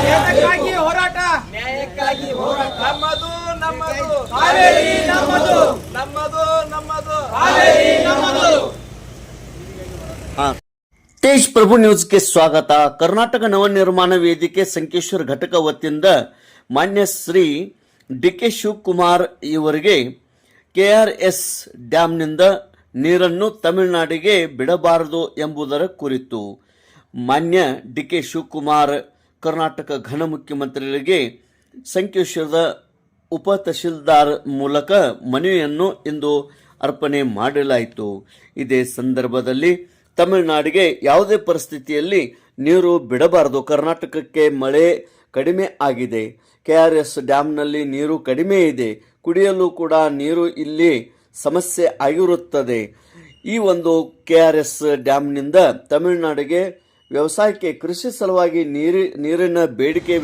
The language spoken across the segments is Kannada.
ನ್ಯಾಯಕ್ಕಾಗಿ ಹೋರಾಟ ನ್ಯಾಯಕ್ಕಾಗಿ ಹೋರಾಟ ನಮ್ಮದು ನಮ್ಮದು ಕಾವೇರಿ ನಮ್ಮದು ನಮ್ಮದು ನಮ್ಮದು ಕಾವೇರಿ ನಮ್ಮದು. ತೇಜ್ ಪ್ರಭು ನ್ಯೂಸ್ಗೆ ಸ್ವಾಗತ. ಕರ್ನಾಟಕ ನವನಿರ್ಮಾಣ ವೇದಿಕೆ ಸಂಕೇಶ್ವರ ಘಟಕ ವತಿಯಿಂದ ಮಾನ್ಯ ಶ್ರೀ ಡಿ.ಕೆ. ಶಿವಕುಮಾರ್ ಇವರಿಗೆ ಕೆಆರ್ಎಸ್ ಡ್ಯಾಂನಿಂದ ನೀರನ್ನು ತಮಿಳುನಾಡಿಗೆ ಬಿಡಬಾರದು ಎಂಬುದರ ಕುರಿತು ಮಾನ್ಯ ಡಿ.ಕೆ. ಶಿವಕುಮಾರ್ ಕರ್ನಾಟಕ ಘನ ಮುಖ್ಯಮಂತ್ರಿಗಳಿಗೆ ಸಂಕೇಶ್ವರದ ಉಪ ತಹಶೀಲ್ದಾರ್ ಮೂಲಕ ಮನವಿಯನ್ನು ಇಂದು ಅರ್ಪಣೆ ಮಾಡಲಾಯಿತು. ಇದೇ ಸಂದರ್ಭದಲ್ಲಿ ತಮಿಳುನಾಡಿಗೆ ಯಾವುದೇ ಪರಿಸ್ಥಿತಿಯಲ್ಲಿ ನೀರು ಬಿಡಬಾರದು, ಕರ್ನಾಟಕಕ್ಕೆ ಮಳೆ ಕಡಿಮೆ ಆಗಿದೆ, ಕೆಆರ್ಎಸ್ ಡ್ಯಾಂನಲ್ಲಿ ನೀರು ಕಡಿಮೆ ಇದೆ, ಕುಡಿಯಲು ಕೂಡ ನೀರು ಇಲ್ಲಿ ಸಮಸ್ಯೆ ಆಗಿರುತ್ತದೆ. ಈ ಒಂದು ಕೆಆರ್ಎಸ್ ಡ್ಯಾಂನಿಂದ ತಮಿಳುನಾಡಿಗೆ ವ್ಯವಸಾಯಕ್ಕೆ ಕೃಷಿ ಸಲುವಾಗಿ ನೀರಿನ ಬೇಡಿಕೆ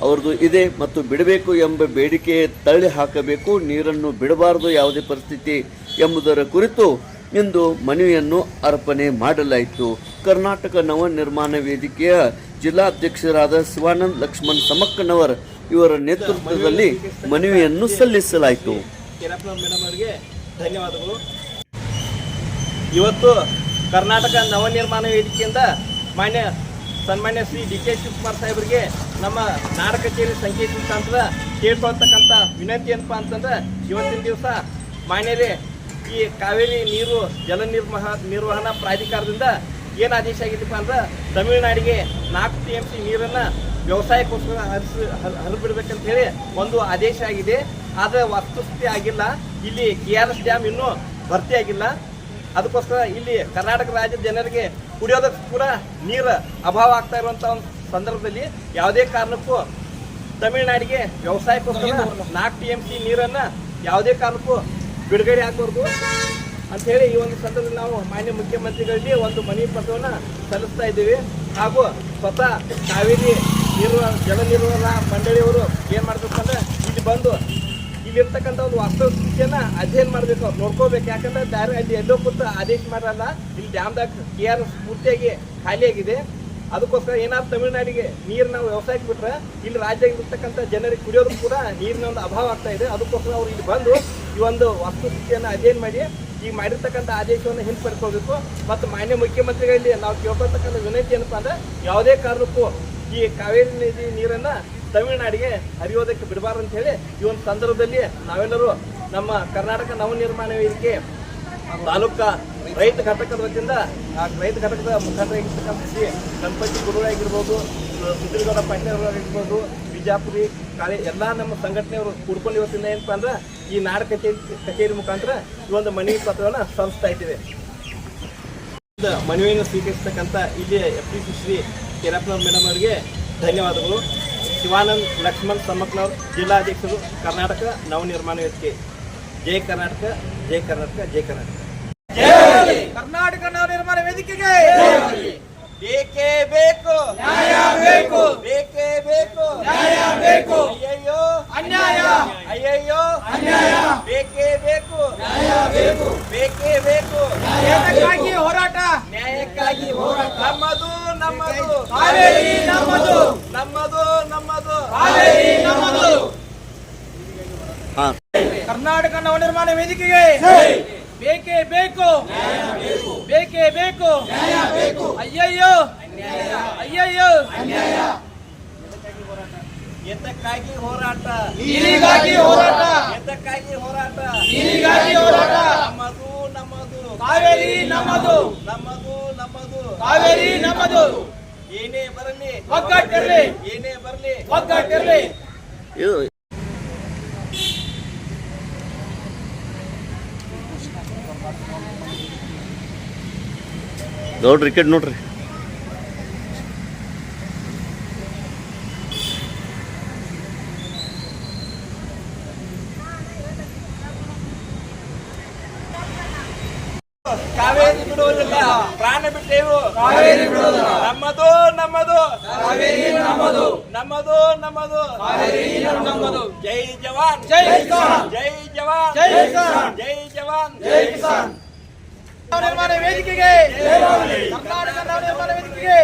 ಅವರದು ಇದೆ ಮತ್ತು ಬಿಡಬೇಕು ಎಂಬ ಬೇಡಿಕೆ ತಳ್ಳಿ ಹಾಕಬೇಕು, ನೀರನ್ನು ಬಿಡಬಾರದು ಯಾವುದೇ ಪರಿಸ್ಥಿತಿ ಎಂಬುದರ ಕುರಿತು ಇಂದು ಮನವಿಯನ್ನು ಅರ್ಪಣೆ ಮಾಡಲಾಯಿತು. ಕರ್ನಾಟಕ ನವನಿರ್ಮಾಣ ವೇದಿಕೆಯ ಜಿಲ್ಲಾಧ್ಯಕ್ಷರಾದ ಶಿವಾನಂದ ಲಕ್ಷ್ಮಣ್ ಸಮಕ್ಕನವರ್ ಇವರ ನೇತೃತ್ವದಲ್ಲಿ ಮನವಿಯನ್ನು ಸಲ್ಲಿಸಲಾಯಿತು. ಮೇಡಮ್ ಅವರಿಗೆ ಧನ್ಯವಾದಗಳು. ಇವತ್ತು ಕರ್ನಾಟಕ ನವನಿರ್ಮಾಣ ವೇದಿಕೆಯಿಂದ ಸನ್ಮಾನ್ಯ ಶ್ರೀ ಡಿ.ಕೆ. ಶಿವಕುಮಾರ್ ಸಾಹೇಬರಿಗೆ ನಮ್ಮ ನಾಡ ಕಚೇರಿ ಸಂಕೇತ ಮುಖಾಂತರ ಕೇಳ್ಕೊಳ್ತಕ್ಕಂಥ ವಿನಂತಿ ಏನಪ್ಪ ಅಂತಂದ್ರೆ, ಇವತ್ತಿನ ದಿವಸ ಮಾನ್ಯರೇ ಈ ಕಾವೇರಿ ನೀರು ಜಲ ನಿರ್ವಹಣಾ ಪ್ರಾಧಿಕಾರದಿಂದ ಏನು ಆದೇಶ ಆಗಿದೆಪ್ಪ ಅಂದ್ರೆ, ತಮಿಳುನಾಡಿಗೆ 4 TMC ನೀರನ್ನು ವ್ಯವಸಾಯಕ್ಕೋಸ್ಕರ ಹರಿಬಿಡ್ಬೇಕಂತ ಹೇಳಿ ಒಂದು ಆದೇಶ ಆಗಿದೆ. ಆದರೆ ವಸ್ತುಸ್ಥಿತಿ ಆಗಿಲ್ಲ. ಇಲ್ಲಿ KRS ಡ್ಯಾಮ್ ಇನ್ನೂ ಭರ್ತಿ ಆಗಿಲ್ಲ. ಅದಕ್ಕೋಸ್ಕರ ಇಲ್ಲಿ ಕರ್ನಾಟಕ ರಾಜ್ಯದ ಜನರಿಗೆ ಕುಡಿಯೋದಕ್ಕೆ ಕೂಡ ನೀರು ಅಭಾವ ಆಗ್ತಾ ಇರುವಂಥ ಒಂದು ಸಂದರ್ಭದಲ್ಲಿ ಯಾವುದೇ ಕಾರಣಕ್ಕೂ ತಮಿಳುನಾಡಿಗೆ ವ್ಯವಸಾಯಕ್ಕೋಸ್ಕರ 4 TMC ನೀರನ್ನು ಯಾವುದೇ ಕಾರಣಕ್ಕೂ ಬಿಡುಗಡೆ ಆಗಬಾರ್ದು ಅಂಥೇಳಿ ಈ ಒಂದು ಸಂದರ್ಭದಲ್ಲಿ ನಾವು ಮಾನ್ಯ ಮುಖ್ಯಮಂತ್ರಿಗಳಿಗೆ ಒಂದು ಮನವಿ ಪತ್ರವನ್ನು ಸಲ್ಲಿಸ್ತಾ ಇದ್ದೀವಿ. ಹಾಗೂ ಸ್ವತಃ ಕಾವೇರಿ ಜಲ ನಿರ್ವಹಣಾ ಮಂಡಳಿಯವರು ಏನು ಮಾಡಬೇಕು ಅಂದರೆ, ಇಲ್ಲಿ ಬಂದು ಇಲ್ಲಿರ್ತಕ್ಕಂಥ ಒಂದು ವಾಸ್ತವ ಸ್ಥಿತಿಯನ್ನು ಅಧ್ಯಯನ ಮಾಡಬೇಕು, ಅವ್ರು ನೋಡ್ಕೋಬೇಕು. ಯಾಕಂದ್ರೆ ದಾರಿ ಅಲ್ಲಿ ಎಲ್ಲೋ ಕೂತು ಆದೇಶ ಮಾಡಲ್ಲ. ಇಲ್ಲಿ ಡ್ಯಾಮ್ದಾಗ KRS ಪೂರ್ತಿಯಾಗಿ ಖಾಲಿಯಾಗಿದೆ. ಅದಕ್ಕೋಸ್ಕರ ಏನಾದ್ರು ತಮಿಳುನಾಡಿಗೆ ನೀರು ನಾವು ವ್ಯವಸಾಯಕ್ಕೆ ಬಿಟ್ರೆ ಇಲ್ಲಿ ರಾಜ್ಯದಲ್ಲಿರ್ತಕ್ಕಂಥ ಜನರಿಗೆ ಕುಡಿಯೋದಕ್ಕೆ ಕೂಡ ನೀರಿನ ಒಂದು ಅಭಾವ ಆಗ್ತಾ ಇದೆ. ಅದಕ್ಕೋಸ್ಕರ ಅವ್ರು ಇಲ್ಲಿ ಬಂದು ಈ ಒಂದು ವಸ್ತುಸ್ಥಿತಿಯನ್ನು ಅಧ್ಯಯನ ಮಾಡಿ ಈಗ ಮಾಡಿರ್ತಕ್ಕಂಥ ಆದೇಶವನ್ನು ಹಿಂಪಡ್ಕೊಳ್ಬೇಕು. ಮತ್ತು ಮಾನ್ಯ ಮುಖ್ಯಮಂತ್ರಿಗಳಲ್ಲಿ ನಾವು ಕೇಳ್ಕೊಳ್ತಕ್ಕಂಥ ವಿನಂತಿ ಏನಪ್ಪ ಅಂದರೆ, ಯಾವುದೇ ಕಾರಣಕ್ಕೂ ಈ ಕಾವೇರಿ ನದಿ ನೀರನ್ನು ತಮಿಳುನಾಡಿಗೆ ಹರಿಯೋದಕ್ಕೆ ಬಿಡಬಾರ್ದು ಅಂತ ಹೇಳಿ ಈ ಒಂದು ಸಂದರ್ಭದಲ್ಲಿ ನಾವೆಲ್ಲರೂ ನಮ್ಮ ಕರ್ನಾಟಕ ನವನಿರ್ಮಾಣ ವೇದಿಕೆ ತಾಲೂಕಾ ರೈತ ಘಟಕದ ವತಿಯಿಂದ ಆ ರೈತ ಘಟಕದ ಮುಖಂಡರಾಗಿರ್ತಕ್ಕಂಥ ಶ್ರೀ ಗಣಪತಿ ಗುರುಗಳಾಗಿರ್ಬೋದು, ಸುಧೀರ್ಗೌಡ ಪಾಟೀಲರಾಗಿರ್ಬೋದು, ಬಿಜಾಪುರಿ ಕಾಳೆ ಎಲ್ಲ ನಮ್ಮ ಸಂಘಟನೆಯವರು ಕೂಡ್ಕೊಂಡು ಇವತ್ತಿಂದ ಏನಪ್ಪ ಅಂದ್ರೆ ಈ ನಾಡ ಕಚೇರಿ ಮುಖಾಂತರ ಈ ಒಂದು ಮನವಿ ಪತ್ರವನ್ನು ಸಲ್ಲಿಸ್ತಾ ಇದ್ದೇವೆ. ಮನವಿಯನ್ನು ಸ್ವೀಕರಿಸತಕ್ಕಂಥ ಇಲ್ಲಿ FTC ಶ್ರೀ ಕೆರಪ್ಪನವ್ರ ಮೇಡಮ್ ಅವರಿಗೆ ಧನ್ಯವಾದಗಳು. ಶಿವಾನಂದ್ ಲಕ್ಷ್ಮಣ್ ಸಮಕ್ಕನವ್ರ ಜಿಲ್ಲಾಧ್ಯಕ್ಷರು, ಕರ್ನಾಟಕ ನವನಿರ್ಮಾಣ ವೇದಿಕೆ. ಜೈ ಕರ್ನಾಟಕ, ಜೈ ಕರ್ನಾಟಕ, ಜೈ ಕರ್ನಾಟಕ. ಕರ್ನಾಟಕ ನವನಿರ್ಮಾಣ ವೇದಿಕೆಗೆ ಬೇಕೇ ಬೇಕು, ನ್ಯಾಯ ಬೇಕು, ಬೇಕೇ ಬೇಕು, ನ್ಯಾಯ ಬೇಕು, ಅಯ್ಯಯ್ಯೋ ಅನ್ಯಾಯ, ಅಯ್ಯಯ್ಯೋ ಅನ್ಯಾಯ, ಬೇಕೇ ಬೇಕು, ನ್ಯಾಯ ಬೇಕು, ಬೇಕೇ ಬೇಕು, ನ್ಯಾಯಕ್ಕಾಗಿ ಹೋರಾಟ ನ್ಯಾಯಕ್ಕಾಗಿ ಹೋರಾಟ ನಮ್ಮದು ನಮ್ಮದು ಕಾವೇರಿ ನಮ್ಮದು ನಮ್ಮದು ನಮ್ಮದು ಕಾವೇರಿ ನಮ್ಮದು. ಕರ್ನಾಟಕ ನವನಿರ್ಮಾಣ ವೇದಿಕೆಗೆ ಬೇಕೇ ಬೇಕು, ಬೇಕೇ ಬೇಕು, ಅಯ್ಯಯ್ಯೋ ಅಯ್ಯಯ್ಯೋ, ಎತ್ತಕ್ಕಾಗಿ ಹೋರಾಟ, ನೀರಿಗಾಗಿ ಹೋರಾಟ, ಎತ್ತಕ್ಕಾಗಿ ಹೋರಾಟ, ನೀರಿಗಾಗಿ ಹೋರಾಟ, ನಮ್ಮದು ನಮ್ಮದು ಕಾವೇರಿ ನಮ್ಮದು, ನಮ್ಮದು ನಮ್ಮದು ಕಾವೇರಿ ನಮ್ಮದು. ಏನೇ ಬರಲಿ ಒಗ್ಗಟ್ಟಿರಲಿ, ಏನೇ ಬರಲಿ ಒಗ್ಗಟ್ಟಿರಲಿ. ನೋಡ್ರಿ ಕಡೆ ನೋಡ್ರಿ. ಕಾವೇರಿ ಬಿಡುವುದಿಲ್ಲ, ಪ್ರಾಣ ಬಿಟ್ಟೇವು, ಕಾವೇರಿ ಬಿಡುವುದಿಲ್ಲ, ನಮ್ಮದು ನಮ್ಮದು ಕಾವೇರಿ ನಮ್ಮದು, ನಮ್ಮದು ನಮ್ಮದು ಕಾವೇರಿ ನಮ್ಮದು. ಜೈ ಜವಾನ್, ಜೈ ಕಿಸಾನ್, ಜೈ ಜವಾನ್, ಜೈ ಕಿಸಾನ್, ಜೈ ಜವಾನ್, ಜೈ ಕಿಸಾನ್. ನವನಿರ್ಮಾಣ ವೇದಿಕೆಗೆ, ಕರ್ನಾಟಕ ನವನಿರ್ಮಾಣ ವೇದಿಕೆಗೆ